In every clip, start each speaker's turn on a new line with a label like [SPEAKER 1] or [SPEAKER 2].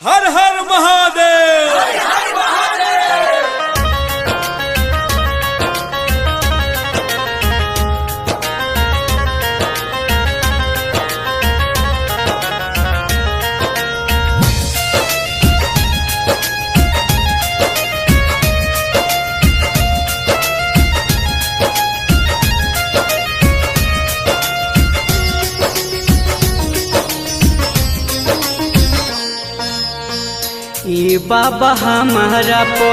[SPEAKER 1] हर हर महादेव।
[SPEAKER 2] ए बाबा हमारा पो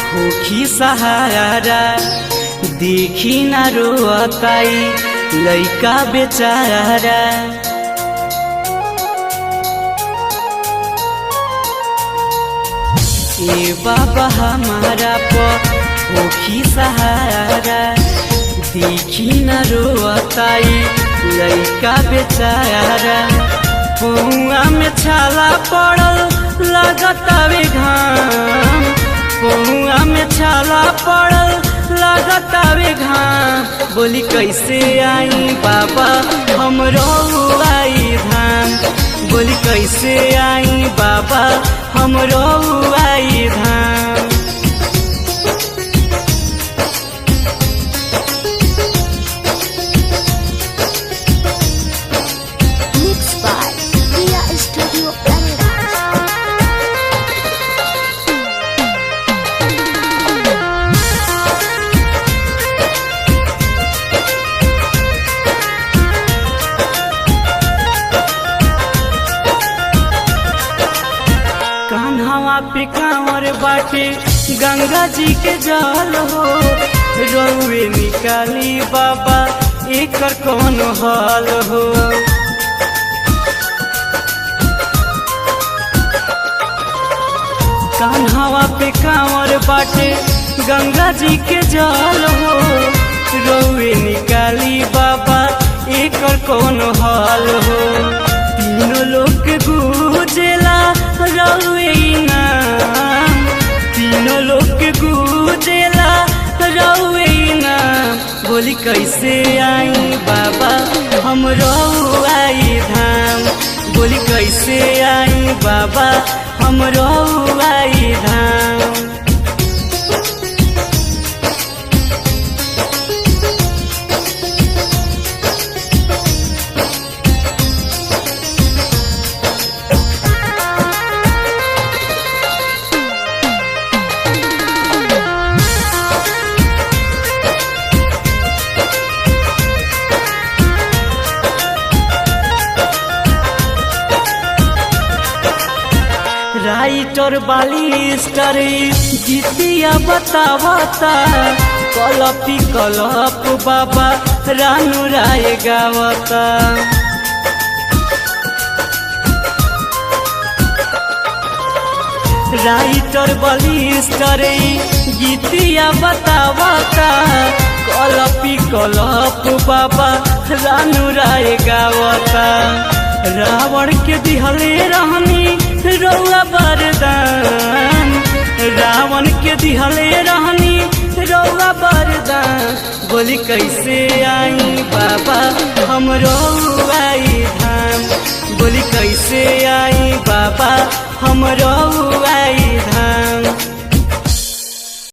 [SPEAKER 2] होखी सहारा, देखी ना रोताई लइका बेचारा। ए बाबा हमारा पो होखी सहारा, देखी ना रोताई लइका बेचारा। पौआ में छाला पड़ल लगतावे घाम, पौआ में छाला पड़ल लगतावे घाम। बोली कैसे आई बाबा हमरो आई धाम, बोली कैसे आई बाबा हमरो आई धाम।
[SPEAKER 3] Mixed by Priya Studio
[SPEAKER 2] कान्हावा पे कांवर बाटे गंगा जी के जल हो, रउए निकाली बाबा एकर कौन हाल हो। कान्हावा पे कांवर बाटे गंगा जी के जल हो, रउए निकाली बाबा एकर कौन हाल हो। तीनों लोग गुजेला रउए नाम, तीनों लोग गुजेला रउए नाम। बोली कैसे आई बाबा हमरो आई धाम, बोली कैसे आई बाबा हमरो आई धाम। राइटर बालिस्टर गीतिया बतावता, कलपी कलप बाबा रानू राय गावता। राइटर बालिस्टर गीतिया बतावता, कलपी कलप बाबा रानू राय गावता। रावण के दिहले रहनी रउआ वरदान, रावण के दिहले रहनी रउआ वरदान। बोली कैसे आई बाबा हमरो आई धाम, बोली कैसे आई बाबा हमरो आई धाम।